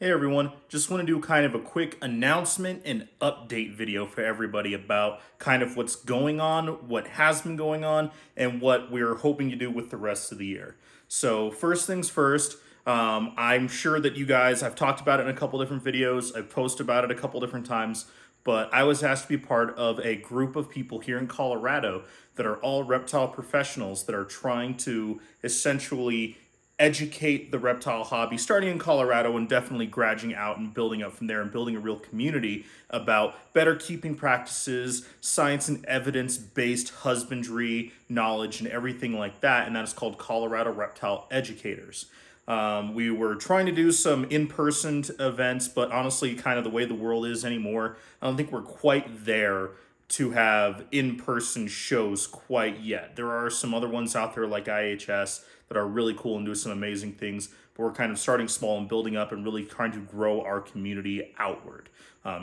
Hey everyone, just want to do kind of a quick announcement and update video for everybody about kind of what's going on, what has been going on, and what we're hoping to do with the rest of the year. So first things first, I'm sure that you guys, I've talked about it in a couple different videos, I've posted about it a couple different times, but I was asked to be part of a group of people here in Colorado that are all reptile professionals that are trying to essentially educate the reptile hobby, starting in Colorado and definitely graduating out and building up from there and building a real community about better keeping practices, science and evidence-based husbandry knowledge and everything like that. And that is called Colorado Reptile Educators. We were trying to do some in-person events, but honestly, kind of the way the world is anymore, I don't think we're quite there to have in-person shows quite yet. There are some other ones out there like IHS that are really cool and do some amazing things, but we're kind of starting small and building up and really trying to grow our community outward.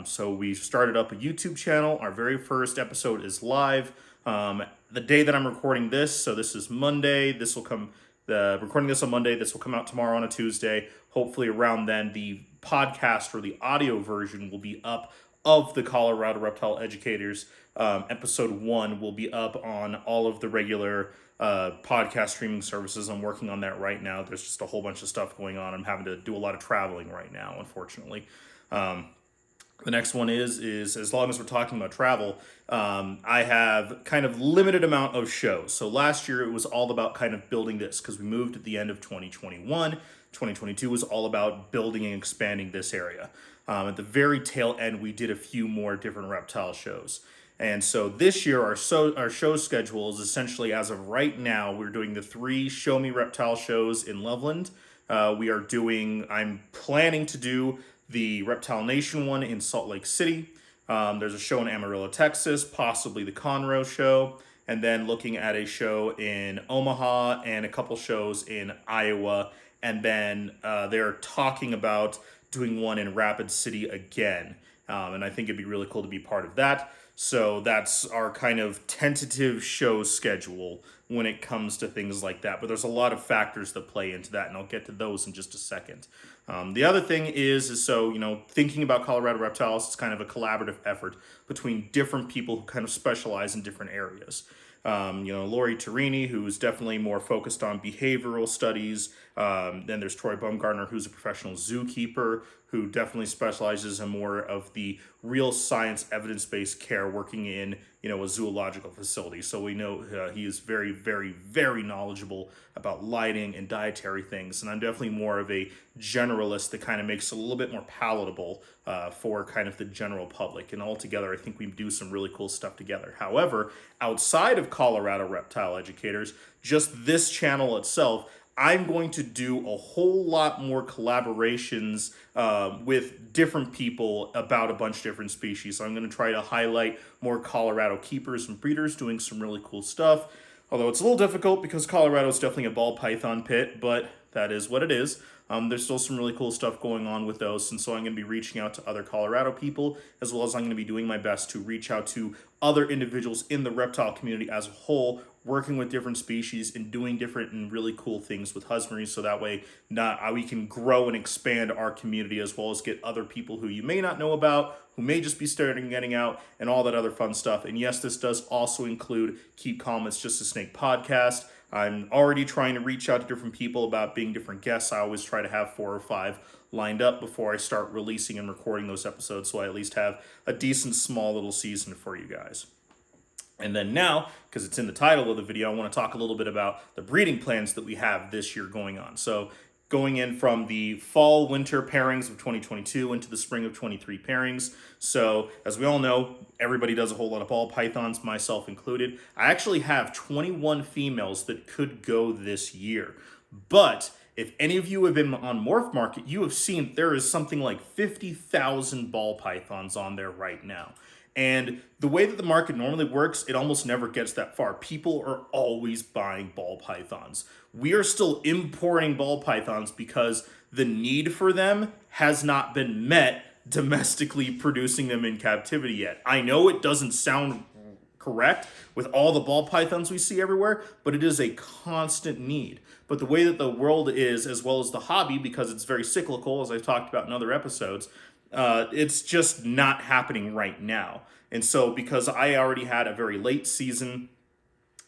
So we started up a YouTube channel. Our very first episode is live. The day that I'm recording this, so this is Monday, recording this on Monday, this will come out tomorrow on a Tuesday. Hopefully around then, the podcast or the audio version will be up of the Colorado Reptile Educators. Episode 1 will be up on all of the regular podcast streaming services. I'm working on that right now. There's just a whole bunch of stuff going on. I'm having to do a lot of traveling right now, unfortunately. The next one is as long as we're talking about travel, I have kind of limited amount of shows. So last year it was all about kind of building this because we moved at the end of 2021. 2022 was all about building and expanding this area. At the very tail end, we did a few more different reptile shows. And so this year, our show schedule is essentially, as of right now, we're doing the 3 Show Me Reptile shows in Loveland. I'm planning to do the Reptile Nation one in Salt Lake City. There's a show in Amarillo, Texas, possibly the Conroe show, and then looking at a show in Omaha and a couple shows in Iowa. And then they're talking about doing one in Rapid City again. And I think it'd be really cool to be part of that. So that's our kind of tentative show schedule when it comes to things like that. But there's a lot of factors that play into that, and I'll get to those in just a second. The other thing is thinking about Colorado Reptiles, it's kind of a collaborative effort between different people who kind of specialize in different areas. Lori Tarini, who's definitely more focused on behavioral studies. Then there's Troy Baumgartner, who's a professional zookeeper, who definitely specializes in more of the real science, evidence-based care, working in a zoological facility. So we know he is very, very, very knowledgeable about lighting and dietary things. And I'm definitely more of a generalist that kind of makes it a little bit more palatable for kind of the general public. And altogether, I think we do some really cool stuff together. However, outside of Colorado Reptile Educators, just this channel itself, I'm going to do a whole lot more collaborations with different people about a bunch of different species. So I'm going to try to highlight more Colorado keepers and breeders doing some really cool stuff. Although it's a little difficult because Colorado is definitely a ball python pit, but that is what it is. There's still some really cool stuff going on with those, and so I'm going to be reaching out to other Colorado people, as well as I'm going to be doing my best to reach out to other individuals in the reptile community as a whole, working with different species and doing different and really cool things with husbandry, so that way we can grow and expand our community, as well as get other people who you may not know about, who may just be starting getting out, and all that other fun stuff. And yes, this does also include Keep Calm, It's Just a Snake podcast. I'm already trying to reach out to different people about being different guests. I always try to have 4 or 5 lined up before I start releasing and recording those episodes, so I at least have a decent small little season for you guys. And then now, because it's in the title of the video, I want to talk a little bit about the breeding plans that we have this year going on. So going in from the fall-winter pairings of 2022 into the spring of 23 pairings. So as we all know, everybody does a whole lot of ball pythons, myself included. I actually have 21 females that could go this year. But if any of you have been on Morph Market, you have seen there is something like 50,000 ball pythons on there right now. And the way that the market normally works, it almost never gets that far. People are always buying ball pythons. We are still importing ball pythons because the need for them has not been met domestically producing them in captivity yet. I know it doesn't sound correct with all the ball pythons we see everywhere, but it is a constant need. But the way that the world is, as well as the hobby, because it's very cyclical, as I've talked about in other episodes, it's just not happening right now. And so, because I already had a very late season,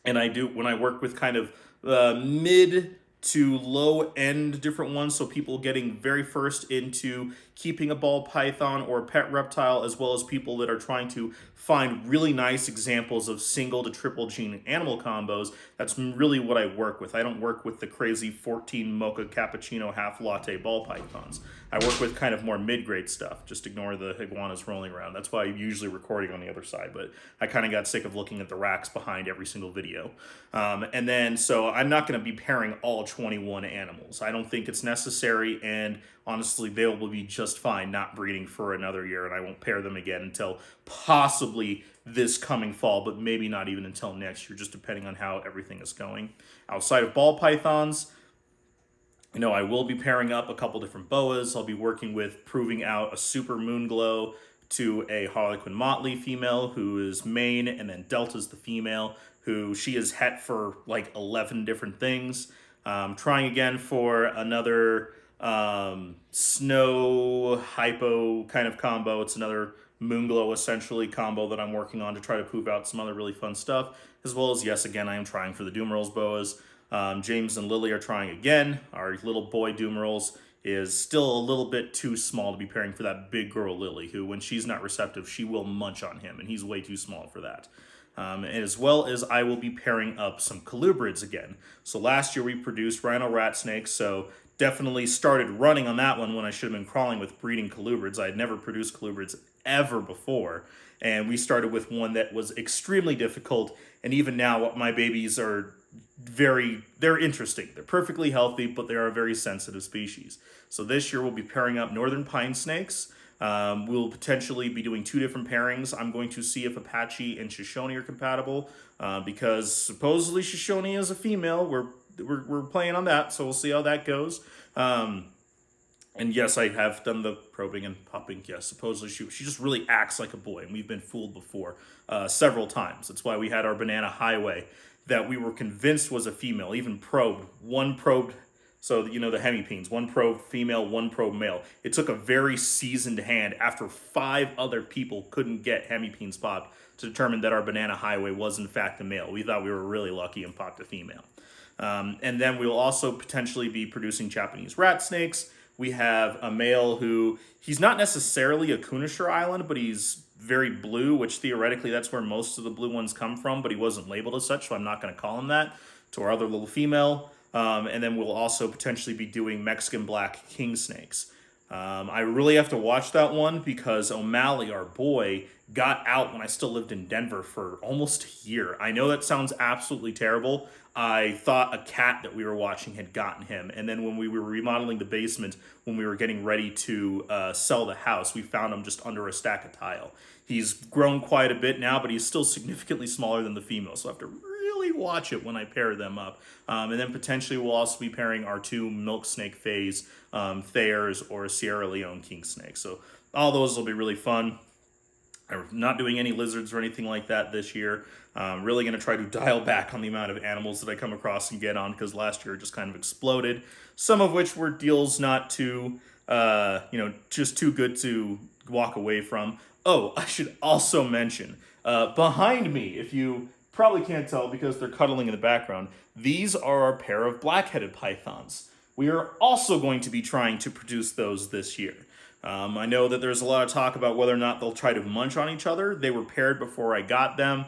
and I do when I work with kind of mid to low end different ones, so people getting very first into keeping a ball python or a pet reptile, as well as people that are trying to find really nice examples of single to triple gene animal combos. That's really what I work with. I don't work with the crazy 14 mocha cappuccino half latte ball pythons. I work with kind of more mid-grade stuff. Just ignore the iguanas rolling around. That's why I'm usually recording on the other side, but I kind of got sick of looking at the racks behind every single video. And then, so I'm not going to be pairing all 21 animals. I don't think it's necessary, and honestly, they will be just fine not breeding for another year, and I won't pair them again until possibly this coming fall, but maybe not even until next year, just depending on how everything is going. Outside of ball pythons, I will be pairing up a couple different boas. I'll be working with proving out a super moonglow to a Harlequin Motley female who is main, and then Delta's the female, who she is het for like 11 different things. Trying again for another snow hypo kind of combo. It's another moonglow essentially combo that I'm working on to try to prove out some other really fun stuff, as well as, yes, again, I am trying for the Doomerals boas. James and Lily are trying again. Our little boy Doomerals is still a little bit too small to be pairing for that big girl Lily, who, when she's not receptive, she will munch on him, and he's way too small for that. As well as I will be pairing up some colubrids again. So last year we produced rhino rat snakes, so definitely started running on that one when I should have been crawling with breeding colubrids. I had never produced colubrids ever before, and we started with one that was extremely difficult, and even now my babies are they're interesting. They're perfectly healthy, but they are a very sensitive species. So this year we'll be pairing up northern pine snakes. We'll potentially be doing 2 different pairings. I'm going to see if Apache and Shoshone are compatible, because supposedly Shoshone is a female. We're playing on that, so we'll see how that goes. And yes, I have done the probing and popping. Yes, supposedly she just really acts like a boy, and we've been fooled before several times. That's why we had our banana highway that we were convinced was a female, even probed. One probed, so the hemipenes, one probed female, one probed male. It took a very seasoned hand after 5 other people couldn't get hemipenes popped to determine that our banana highway was in fact a male. We thought we were really lucky and popped a female. And then we'll also potentially be producing Japanese rat snakes. We have a male who, he's not necessarily a Kunisher Island, but he's very blue, which theoretically that's where most of the blue ones come from, but he wasn't labeled as such, so I'm not going to call him that. To our other little female. And then we'll also potentially be doing Mexican black king snakes. I really have to watch that one because O'Malley, our boy, got out when I still lived in Denver for almost a year. I know that sounds absolutely terrible. I thought a cat that we were watching had gotten him. And then when we were remodeling the basement, when we were getting ready to sell the house, we found him just under a stack of tile. He's grown quite a bit now, but he's still significantly smaller than the female. So I have to really watch it when I pair them up. And then potentially we'll also be pairing our 2 milk snake phase Thayers or Sierra Leone king snakes. So all those will be really fun. I'm not doing any lizards or anything like that this year. I'm really going to try to dial back on the amount of animals that I come across and get on, because last year it just kind of exploded. Some of which were deals not too, just too good to walk away from. Oh, I should also mention, behind me, if you probably can't tell because they're cuddling in the background, these are our pair of black-headed pythons. We are also going to be trying to produce those this year. I know that there's a lot of talk about whether or not they'll try to munch on each other. They were paired before I got them.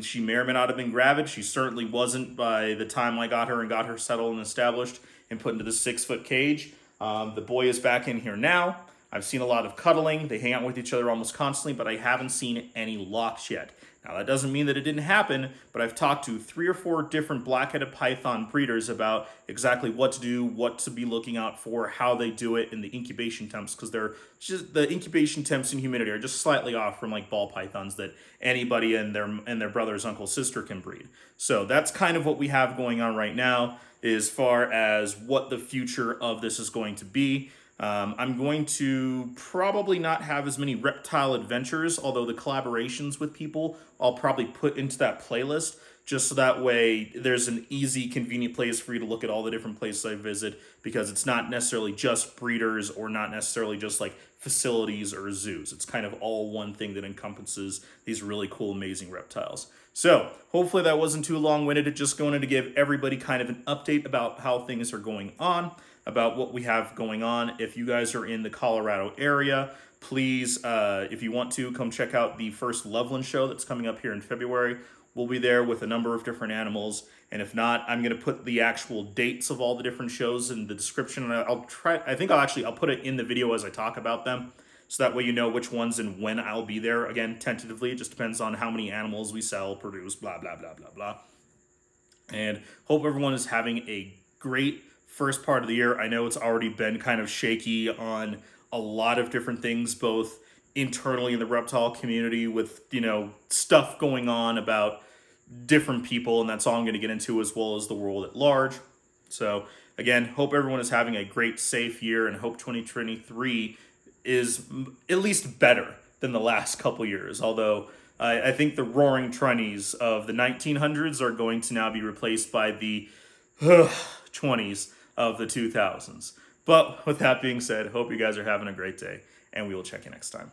She may or may not have been gravid. She certainly wasn't by the time I got her and got her settled and established and put into the 6-foot cage. The boy is back in here now. I've seen a lot of cuddling. They hang out with each other almost constantly, but I haven't seen any locks yet. Now, that doesn't mean that it didn't happen, but I've talked to 3 or 4 different black-headed python breeders about exactly what to do, what to be looking out for, how they do it, and the incubation temps, because the incubation temps and humidity are just slightly off from like ball pythons that anybody and their brother's uncle, sister can breed. So that's kind of what we have going on right now as far as what the future of this is going to be. I'm going to probably not have as many reptile adventures, although the collaborations with people I'll probably put into that playlist, just so that way there's an easy, convenient place for you to look at all the different places I visit, because it's not necessarily just breeders or not necessarily just like facilities or zoos. It's kind of all one thing that encompasses these really cool, amazing reptiles. So hopefully that wasn't too long-winded. Just going to give everybody kind of an update about how things are going on, about what we have going on. If you guys are in the Colorado area, please, if you want to, come check out the first Loveland show that's coming up here in February. We'll be there with a number of different animals. And if not, I'm going to put the actual dates of all the different shows in the description. And I'll put it in the video as I talk about them. So that way you know which ones and when I'll be there. Again, tentatively, it just depends on how many animals we sell, produce, blah, blah, blah, blah, blah. And hope everyone is having a great first part of the year. I know it's already been kind of shaky on a lot of different things, both internally in the reptile community with, stuff going on about different people, and that's all I'm going to get into, as well as the world at large. So again, hope everyone is having a great, safe year, and hope 2023 is at least better than the last couple years. Although I think the roaring 20s of the 1900s are going to now be replaced by the 20s of the 2000s. But with that being said, hope you guys are having a great day, and we will check you next time.